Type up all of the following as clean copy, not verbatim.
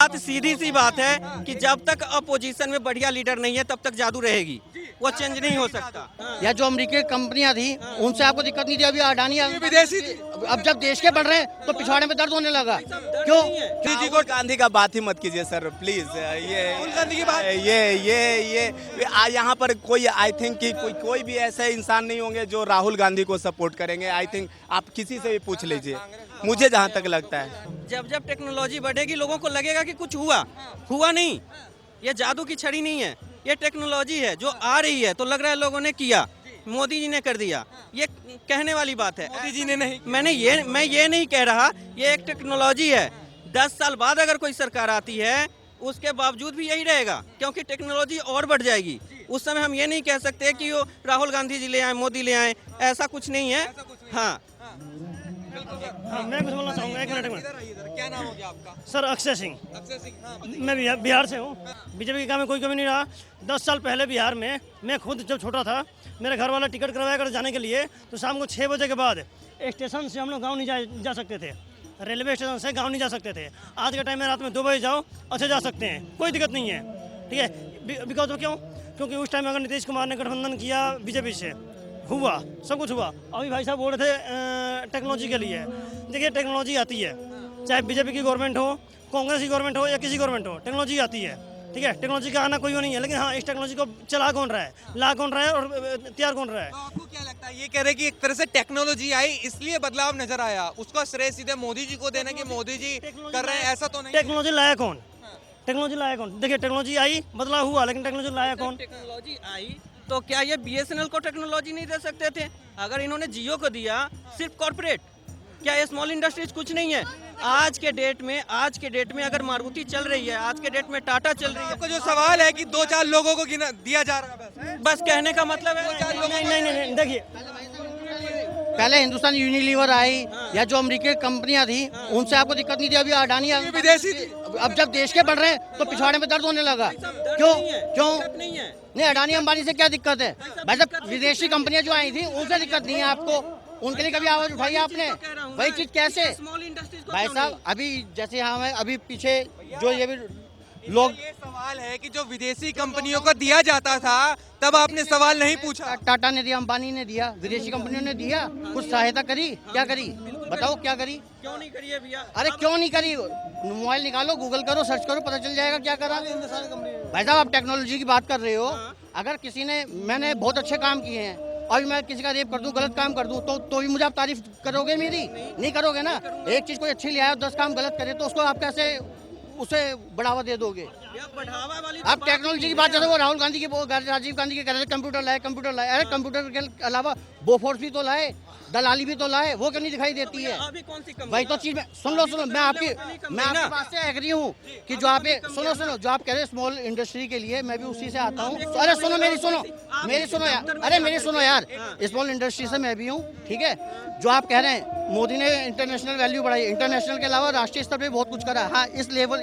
बात सीधी सी बात है कि जब तक अपोजिशन में बढ़िया लीडर नहीं है तब तक जादू रहेगी, वो चेंज नहीं हो सकता। या जो अमेरिकी कंपनियां थी उनसे आपको दिक्कत नहीं थी, अभी अडानी विदेशी अब जब देश के बढ़ रहे हैं तो पिछवाड़े में दर्द होने लगा। क्यों? राहुल गांधी का बात ही मत कीजिए सर प्लीज। राहुल गांधी की बात ये यहाँ पर कोई आई थिंक कि कोई भी ऐसे इंसान नहीं होंगे जो राहुल गांधी को सपोर्ट करेंगे। आई थिंक आप किसी से भी पूछ लीजिए, मुझे जहाँ तक लगता है। जब जब टेक्नोलॉजी बढ़ेगी लोगों को लगेगा कि कुछ हुआ नहीं। ये जादू की छड़ी नहीं है, ये टेक्नोलॉजी है जो आ रही है, तो लग रहा है लोगों ने किया, मोदी जी ने कर दिया। ये कहने वाली बात है, मोदी जी ने नहीं। मैं ये नहीं कह रहा, ये एक टेक्नोलॉजी है। 10 साल बाद अगर कोई सरकार आती है उसके बावजूद भी यही रहेगा, क्योंकि टेक्नोलॉजी और बढ़ जाएगी। उस समय हम ये नहीं कह सकते कि वो राहुल गांधी जी ले आए, मोदी ले आए, ऐसा कुछ नहीं है। हाँ, मैं कुछ बोलना चाहूँगा, एक मिनट में। क्या नाम हो गया आपका? सर अक्षय सिंह, अक्षय सिंह। मैं बिहार से हूँ। बीजेपी के काम में कोई कमी नहीं रहा। 10 साल पहले बिहार में मैं खुद जब छोटा था, मेरे घर वाला टिकट करवाया कर जाने के लिए, तो शाम को 6 बजे के बाद स्टेशन से हम लोग गाँव नहीं जा सकते थे, रेलवे स्टेशन से गाँव नहीं जा सकते थे। आज के टाइम में रात में 2 बजे जाओ, अच्छा जा सकते हैं, कोई दिक्कत नहीं है। ठीक है, बिकॉज क्यों? क्योंकि उस टाइम अगर नीतीश कुमार ने गठबंधन किया बीजेपी से, हुआ सब कुछ हुआ। अभी भाई साहब बोल रहे थे टेक्नोलॉजी के लिए। देखिए टेक्नोलॉजी आती है, चाहे बीजेपी की गवर्नमेंट हो, कांग्रेस की गवर्नमेंट हो या किसी गवर्नमेंट हो, टेक्नोलॉजी आती है। ठीक है, टेक्नोलॉजी का आना कोई वो नहीं है, लेकिन हाँ इस टेक्नोलॉजी को चला कौन रहा है, ला कौन रहा है और तैयार कौन रहा है। तो आपको क्या लगता है, ये कह रहे कि एक तरह से टेक्नोलॉजी आई इसलिए बदलाव नजर आया, उसका श्रेय सीधे मोदी जी को देना कि मोदी जी कर रहे हैं, ऐसा तो नहीं? टेक्नोलॉजी लाया कौन? टेक्नोलॉजी लाया कौन? देखिए टेक्नोलॉजी आई, बदलाव हुआ, लेकिन टेक्नोलॉजी लाया कौन? टेक्नोलॉजी आई तो क्या ये BSNL को टेक्नोलॉजी नहीं दे सकते थे? अगर इन्होंने जियो को दिया, सिर्फ कॉर्पोरेट, क्या ये स्मॉल इंडस्ट्रीज कुछ नहीं है? आज के डेट में अगर मारुति चल रही है, आज के डेट में टाटा चल रही है। आपका जो सवाल है कि 2-4 लोगों को दिया जा रहा है, बस कहने का मतलब है नहीं, देखिए पहले हिंदुस्तान यूनिलीवर आई या जो अमेरिकी कंपनियां थी उनसे आपको दिक्कत नहीं थी, अभी अडानी विदेशी थी। अब जब देश के बढ़ रहे हैं तो पिछवाड़े में दर्द होने लगा। क्यों? नहीं है। नहीं, अडानी अंबानी से क्या दिक्कत है? भाई साहब विदेशी कंपनियां जो आई थी उनसे दिक्कत नहीं है आपको, उनके लिए कभी आवाज उठाई आपने? वही चीज कैसे? स्मॉल इंडस्ट्रीज भाई साहब अभी जैसे हम अभी पीछे जो ये भी लोग, ये सवाल है कि जो विदेशी कंपनियों को दिया जाता था तब आपने सवाल नहीं पूछा। टाटा ने दिया, अंबानी ने दिया, विदेशी कंपनियों ने दिया, कुछ सहायता करी? क्या करी बताओ, क्या करी? क्यों नहीं करिए भैया? अरे क्यों नहीं करी? मोबाइल निकालो, गूगल करो, सर्च करो, पता चल जाएगा क्या करा। भाई साहब आप टेक्नोलॉजी की बात कर रहे हो, अगर किसी ने, मैंने बहुत अच्छे काम किए हैं, अभी मैं किसी का रेप कर दूं, गलत काम कर दूं, तो भी मुझे आप तारीफ करोगे मेरी? नहीं करोगे ना। एक चीज कोई अच्छी ले आया, 10 काम गलत करे तो उसको आप कैसे उसे बढ़ावा दे दोगे? बढ़ावा वाली आप टेक्नोलॉजी की बात, जैसे वो राहुल गांधी की, राजीव गांधी के कह रहे थे कंप्यूटर लाए। अरे कंप्यूटर के अलावा बोफोर्स भी तो लाए, दलाली भी तो लाए, वो क्यों नहीं दिखाई देती है? अभी कौन सी वही तो चीज में सुन लो, मैं आपकी बात से एग्री हूँ कि जो आप सुनो जो आप कह रहे हैं स्मॉल इंडस्ट्री के लिए, मैं भी उसी से आता हूँ। अरे सुनो मेरी सुनो यार, अरे मेरी सुनो यार, स्मॉल इंडस्ट्री से मैं भी हूँ। ठीक है, जो आप कह रहे हैं मोदी ने इंटरनेशनल वैल्यू बढ़ाई, इंटरनेशनल के अलावा राष्ट्रीय स्तर पे बहुत कुछ करा। हाँ, इस लेवल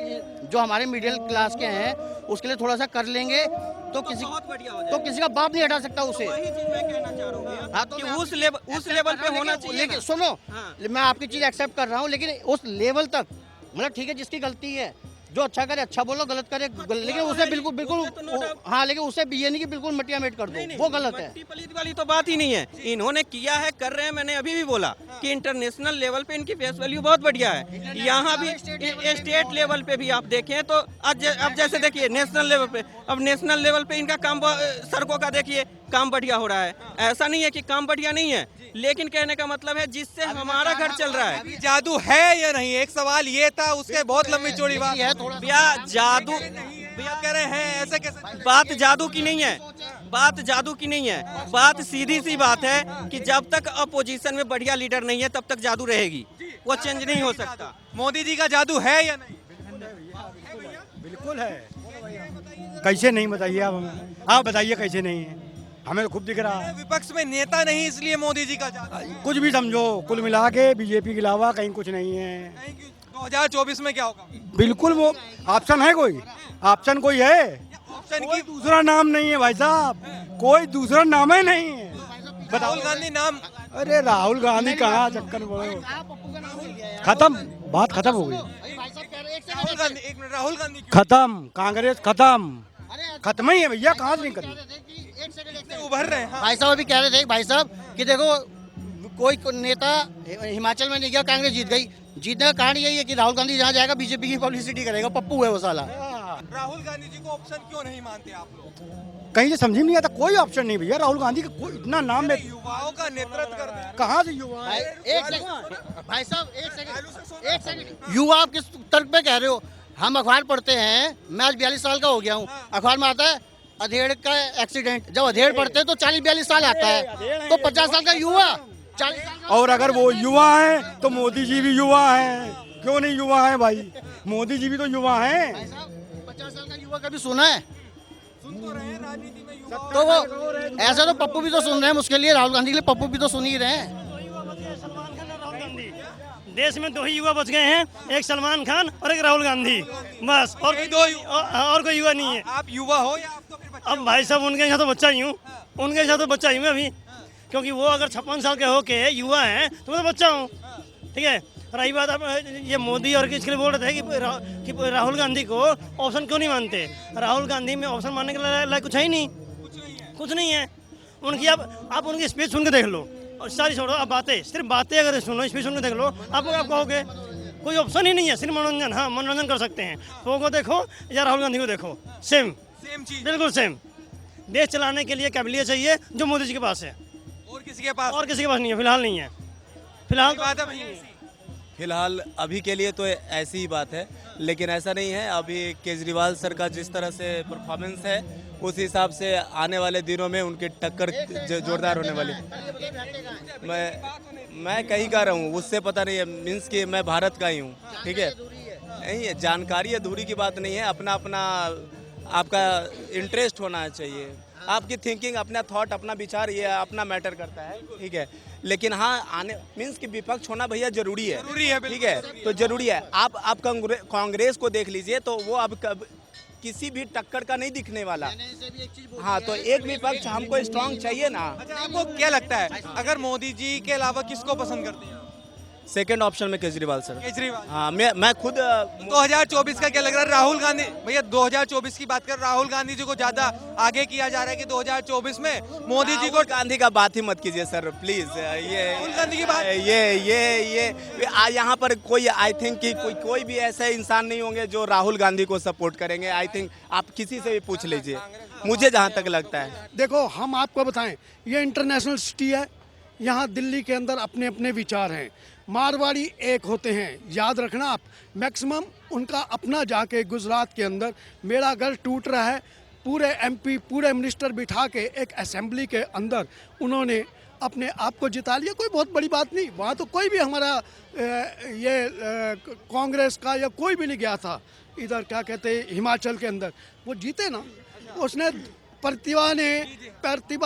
जो हमारे मिडिल क्लास के हैं उसके लिए थोड़ा सा कर लेंगे तो किसी का बाप नहीं हटा सकता उसे। वही चीज मैं कहना चाह रहा हूँ हाँ, तो कि उस लेवल पे होना चाहिए। लेकिन सुनो, मैं आपकी चीज एक्सेप्ट कर रहा हूँ, लेकिन उस लेवल तक, मतलब ठीक है जिसकी गलती है, जो अच्छा करे अच्छा बोलो, गलत करे लेकिन उसे बिल्कुल हाँ, लेकिन उसे ये नहीं कि बिल्कुल मटिया मेट कर दो, वो गलत है। मट्टी पलीत वाली तो बात ही नहीं है, इन्होंने किया है, कर रहे हैं। मैंने अभी भी बोला कि इंटरनेशनल लेवल पे इनकी फेस वैल्यू बहुत बढ़िया है। यहाँ भी स्टेट लेवल पे भी आप देखें तो अब जैसे देखिए नेशनल लेवल पे, अब नेशनल लेवल पे इनका काम, सड़कों का देखिए काम बढ़िया हो रहा है। ऐसा नहीं है कि काम बढ़िया नहीं है, लेकिन कहने का मतलब है जिससे हमारा घर चल रहा है। अभी जादू है या नहीं, एक सवाल ये था, उसके बहुत लंबी चौड़ी बात है। भैया जादू, भैया कह रहे हैं ऐसे कैसे? बात जादू की नहीं है, बात जादू की नहीं है, बात सीधी सी बात है कि जब तक अपोजिशन में बढ़िया लीडर नहीं है तब तक जादू रहेगी, वो चेंज नहीं हो सकता। मोदी जी का जादू है या नहीं? बिल्कुल है, कैसे नहीं बताइए आप हमें? आप बताइए कैसे नहीं है, हमें तो खूब दिख रहा है। विपक्ष में नेता नहीं इसलिए मोदी जी का जादू? कुछ भी समझो, कुल मिला के बीजेपी के अलावा कहीं कुछ नहीं है। 2024 में क्या होगा? बिल्कुल, वो ऑप्शन है, कोई ऑप्शन कोई है? ऑप्शन कोई की दूसरा नाम नहीं है भाई साहब, कोई दूसरा नाम ही नहीं है। राहुल गांधी नाम? अरे राहुल गांधी कहाँ, चक्कर में खत्म, बात खत्म हो गई। राहुल गांधी, एक मिनट, राहुल गांधी क्यों खत्म, कांग्रेस खत्म, अरे खत्म ही है भैया, कहाँ से निकली। एक सेकंड उभर रहे हैं? हाँ। भाई साहब अभी कह रहे थे भाई साहब कि देखो कोई नेता हिमाचल में नहीं गया, कांग्रेस जीत गई। जीतने का कारण यही है कि राहुल गांधी जहाँ जाएगा बीजेपी की पब्लिसिटी करेगा, पप्पू है वो साला। राहुल गांधी जी को ऑप्शन क्यों नहीं मानते आप लोग? कहीं से समझ में नहीं आता, कोई ऑप्शन नहीं भैया, राहुल गांधी का कोई इतना नाम में युवाओं का नेतृत्व करते हैं। कहाँ से युवा है? भाई साहब एक सेकंड, युवा आप किस तर्क पे कह रहे हो? हम अखबार पढ़ते हैं, मैं आज 42 साल का हो गया हूँ, अखबार में आता है अधेड़ का एक्सीडेंट, जब अधेड़ पढ़ते हैं तो 40-42 साल आता है, तो 50 साल का युवा 40 साल का। और अगर वो युवा है तो मोदी जी भी युवा है, क्यों नहीं युवा है भाई, मोदी जी भी तो युवा है। 50 साल का युवा कभी सुना है? सुन तो रहे हैं राजनीति में युवाओं तो वो ऐसा तो पप्पू भी तो सुन रहे हैं, उसके लिए राहुल गांधी के लिए पप्पू भी तो सुन ही रहे हैं। सलमान खान और राहुल गांधी, देश में 2 ही युवा बच गए हैं, एक सलमान खान और एक राहुल गांधी, बस। और यही कोई 2 और कोई युवा नहीं है। आप युवा हो या आपको फिर बच्चे अब भाई साहब उनके यहाँ तो बच्चा ही हूँ, उनके यहाँ तो बच्चा ही हूँ मैं अभी, क्योंकि वो अगर 56 साल के होके युवा हैं तो मैं तो बच्चा हूँ, ठीक है। रही बात आप ये मोदी और इसके लिए बोल रहे थे कि राहुल गांधी को ऑप्शन क्यों नहीं मानते। राहुल गांधी में ऑप्शन मानने के लायक कुछ है ही नहीं, कुछ नहीं है उनकी। आप उनकी स्पीच सुन के देख लो, और सारी छोड़ो, आप बातें, सिर्फ बातें अगर सुनो, स्पीच सुन के देख लो, आप कहोगे कोई ऑप्शन ही नहीं है, सिर्फ मनोरंजन। हाँ, मनोरंजन कर सकते हैं, वो को देखो या राहुल गांधी को देखो, सेम चीज बिल्कुल सेम। देश चलाने के लिए काबिलियत चाहिए जो मोदी जी के पास है, और किसी के पास और किसी के पास नहीं है, फिलहाल नहीं है, फिलहाल तो बात है भाई। फिलहाल अभी के लिए तो ऐसी ही बात है, लेकिन ऐसा नहीं है। अभी केजरीवाल सर का जिस तरह से परफॉर्मेंस है, उस हिसाब से आने वाले दिनों में उनकी टक्कर जोरदार होने वाली। मैं कहीं का रहा हूँ, उससे पता नहीं है, मीन्स कि मैं भारत का ही हूँ, ठीक है। नहीं है, जानकारी अधूरी की बात नहीं है, अपना अपना आपका इंटरेस्ट होना चाहिए, आपकी थिंकिंग, अपना थॉट, अपना विचार, ये अपना मैटर करता है, ठीक है। लेकिन हाँ, आने मीन्स कि विपक्ष होना भैया जरूरी है, ठीक है, तो जरूरी है। आप कांग्रेस को देख लीजिए, तो वो अब किसी भी टक्कर का नहीं दिखने वाला। हाँ, तो एक विपक्ष हमको स्ट्रांग चाहिए ना। अच्छा, आपको क्या लगता है अगर मोदी जी के अलावा किसको पसंद करते हैं? सेकंड ऑप्शन में केजरीवाल सर। केजरीवाल। हाँ, मैं खुद 2024 का क्या लग रहा है? राहुल गांधी भैया 2024 की बात कर, राहुल गांधी जी को ज्यादा आगे किया जा रहा है कि 2024 में मोदी जी को। गांधी का बात ही मत कीजिए सर, प्लीज। ये राहुल गांधी की बात, ये यहाँ पर कोई, आई थिंक कि कोई भी ऐसे इंसान नहीं होंगे जो राहुल गांधी को सपोर्ट करेंगे। आई थिंक आप किसी से भी पूछ लीजिए, मुझे जहाँ तक लगता है। देखो, हम आपको बताएं, ये इंटरनेशनल सिटी है, यहाँ दिल्ली के अंदर अपने अपने विचार हैं। मारवाड़ी एक होते हैं, याद रखना आप। मैक्सिमम उनका अपना जाके गुजरात के अंदर मेरा घर टूट रहा है, पूरे एमपी, पूरे मिनिस्टर बिठा के एक असेंबली के अंदर उन्होंने अपने आप को जिता लिया। कोई बहुत बड़ी बात नहीं, वहाँ तो कोई भी हमारा कांग्रेस का या कोई भी नहीं गया था। इधर क्या कहते हैं, हिमाचल के अंदर वो जीते ना। उसने प्रतिभा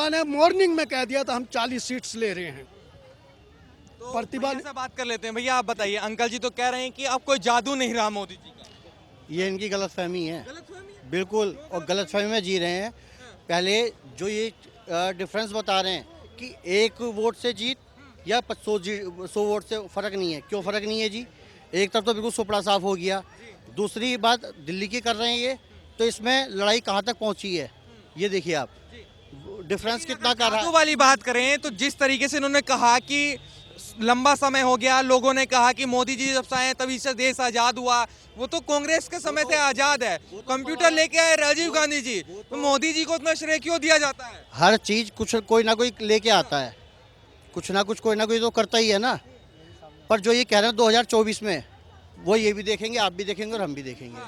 ने मॉर्निंग में कह दिया था हम 40 सीट्स ले रहे हैं। तो प्रतिभा भैया से बात कर लेते हैं। भैया आप बताइए, अंकल जी तो कह रहे हैं कि अब कोई जादू नहीं रहा मोदी जी का। ये इनकी गलतफहमी है, बिल्कुल, और गलतफहमी में जी रहे हैं। पहले जो ये डिफरेंस बता रहे हैं कि 1 वोट से जीत या 100 वोट से फ़र्क नहीं है। क्यों फ़र्क नहीं है जी? एक तरफ तो बिल्कुल सुपड़ा साफ हो गया, दूसरी बात दिल्ली की कर रहे हैं ये, तो इसमें लड़ाई कहाँ तक पहुँची है ये देखिए आप, डिफरेंस कितना कर रहा है। जादू वाली बात करें तो जिस तरीके से उन्होंने कहा कि लंबा समय हो गया, लोगों ने कहा कि मोदी जी जब से आए तभी से देश आजाद हुआ, वो तो कांग्रेस के समय से आजाद है। कंप्यूटर लेके आए राजीव गांधी जी, तो मोदी जी को इतना श्रेय क्यों दिया जाता है? हर चीज़ कुछ कोई ना कोई लेके आता है, कुछ ना कुछ कोई ना कोई तो करता ही है ना। पर जो ये कह रहे हैं 2024 में, वो ये भी देखेंगे, आप भी देखेंगे और हम भी देखेंगे,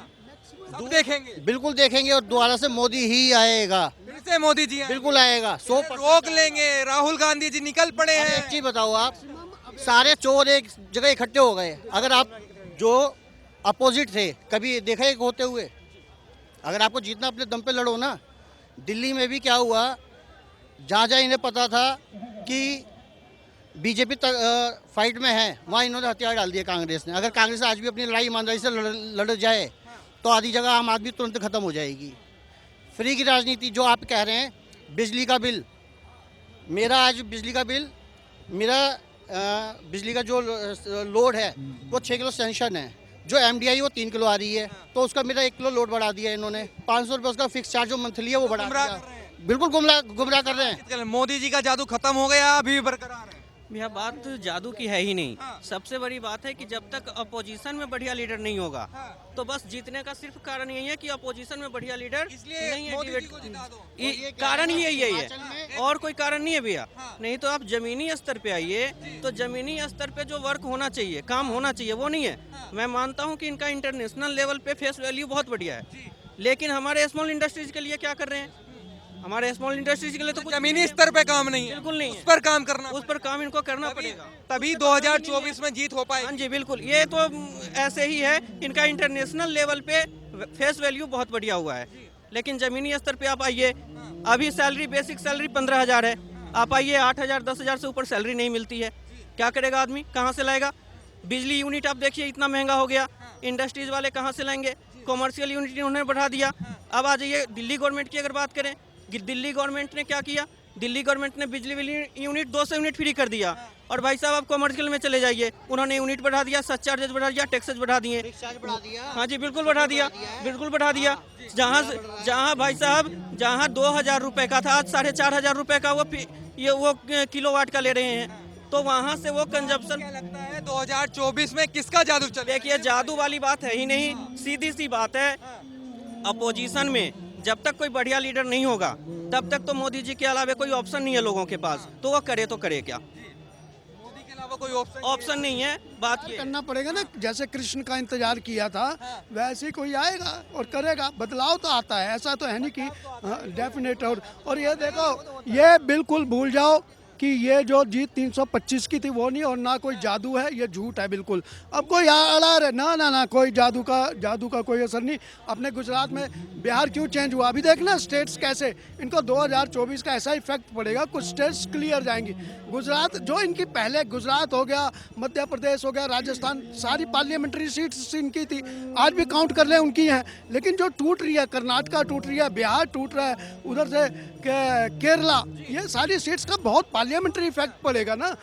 सब देखेंगे, बिल्कुल देखेंगे, और दोबारा से मोदी ही आएगा, फिर से मोदी जी बिल्कुल आएगा। 100% रोक लेंगे। राहुल गांधी जी निकल पड़े अब हैं। एक चीज बताओ, आप सारे चोर एक जगह इकट्ठे हो गए। अगर आप जो अपोजिट थे कभी देखा एक होते हुए? अगर आपको जीतना अपने दम पे लड़ो ना। दिल्ली में भी क्या हुआ, जहाँ जहाँ इन्हें पता था कि बीजेपी फाइट में है, वहाँ इन्होंने हथियार डाल दिए कांग्रेस ने। अगर कांग्रेस आज भी अपनी लड़ाई ईमानदारी से लड़ जाए तो आधी जगह आम आदमी तुरंत खत्म हो जाएगी। फ्री की राजनीति जो आप कह रहे हैं, बिजली का बिल, मेरा आज बिजली का बिल, मेरा बिजली का जो लोड है वो 6 किलो सेंशन है, जो MDI वो 3 किलो आ रही है, तो उसका मेरा 1 किलो लोड बढ़ा दिया इन्होंने। 500 रुपये उसका फिक्स चार्ज जो मंथली है वो बढ़ा गुमराह दिया। कर रहे हैं। बिल्कुल गुमराह कर रहे हैं। मोदी जी का जादू खत्म हो गया, अभी भी बरकरार है? यह बात जादू की है ही नहीं। सबसे बड़ी बात है कि जब तक अपोजिशन में बढ़िया लीडर नहीं होगा तो बस जीतने का सिर्फ कारण यही है कि अपोजिशन में बढ़िया लीडर इसलिए नहीं है। मोदी जी को जिता दो। कारण ही यही है और कोई कारण नहीं है भैया। नहीं तो आप जमीनी स्तर पे आइए तो जमीनी स्तर पे जो वर्क होना चाहिए, काम होना चाहिए, वो नहीं है। मैं मानता हूँ कि इनका इंटरनेशनल लेवल पे फेस वैल्यू बहुत बढ़िया है, लेकिन हमारे स्मॉल इंडस्ट्रीज के लिए क्या कर रहे हैं? हमारे स्मॉल इंडस्ट्रीज के लिए तो कुछ जमीनी स्तर पे काम नहीं है, बिल्कुल नहीं है। उस पर काम करना, उस पर काम इनको करना पड़ेगा, तभी 2024 में जीत हो पाएगी। हाँ जी बिल्कुल। ये तो ऐसे ही है, इनका इंटरनेशनल लेवल पे फेस वैल्यू बहुत बढ़िया हुआ है, लेकिन जमीनी स्तर पे आप आइए, अभी सैलरी बेसिक सैलरी 15,000 है, आप आइए 8,000 10,000 से ऊपर सैलरी नहीं मिलती है। क्या करेगा आदमी, कहाँ से लाएगा? बिजली यूनिट आप देखिए इतना महंगा हो गया, इंडस्ट्रीज वाले कहाँ से लाएंगे? कॉमर्शियल यूनिट उन्होंने बढ़ा दिया। अब आ जाइए दिल्ली गवर्नमेंट की अगर बात करें, दिल्ली गवर्नमेंट ने क्या किया? दिल्ली गवर्नमेंट ने बिजली यूनिट 200 यूनिट फ्री कर दिया। और भाई साहब आप कॉमर्शियल में चले जाइए, उन्होंने यूनिट बढ़ा दिया, सच चार्जेस बढ़ा दिया, टैक्सेस बढ़ा दिए। हाँ जी बिल्कुल बढ़ा दिया, बिल्कुल बढ़ा दिया। जहाँ भाई साहब जहाँ 2,000 रुपये का था, आज 4,500 रुपये का वो किलोवाट का ले रहे हैं, तो वहाँ से वो कंजप्शन। क्या लगता है 2024 में किसका जादू चलेगा? देखिए जादू वाली बात है ही नहीं, सीधी सी बात है। अपोजिशन में जब तक कोई बढ़िया लीडर नहीं होगा तब तक तो मोदी जी के अलावा कोई ऑप्शन नहीं है लोगों के पास, तो वो करे तो करे क्या? मोदी के अलावा कोई ऑप्शन नहीं है। बात ये करना पड़ेगा ना, जैसे कृष्ण का इंतजार किया था वैसे ही कोई आएगा और करेगा। बदलाव तो आता है, ऐसा तो है नहीं कि डेफिनेट। और ये देखो, ये बिल्कुल भूल जाओ कि ये जो जीत 325 की थी वो नहीं, और ना कोई जादू है, ये झूठ है बिल्कुल। अब कोई अड़ा रहे ना, कोई जादू का कोई असर नहीं। अपने गुजरात में बिहार क्यों चेंज हुआ, अभी देखना स्टेट्स कैसे, इनको 2024 का ऐसा इफेक्ट पड़ेगा, कुछ स्टेट्स क्लियर जाएंगी। गुजरात जो इनकी पहले, गुजरात हो गया, मध्य प्रदेश हो गया, राजस्थान, सारी पार्लियामेंट्री सीट्स इनकी थी, आज भी काउंट कर ले उनकी हैं। लेकिन जो टूट रही है, कर्नाटका टूट रही है, बिहार टूट रहा है, उधर से केरला, ये सारी सीट्स का बहुत पार्लियामेंट्री इफेक्ट पड़ेगा ना।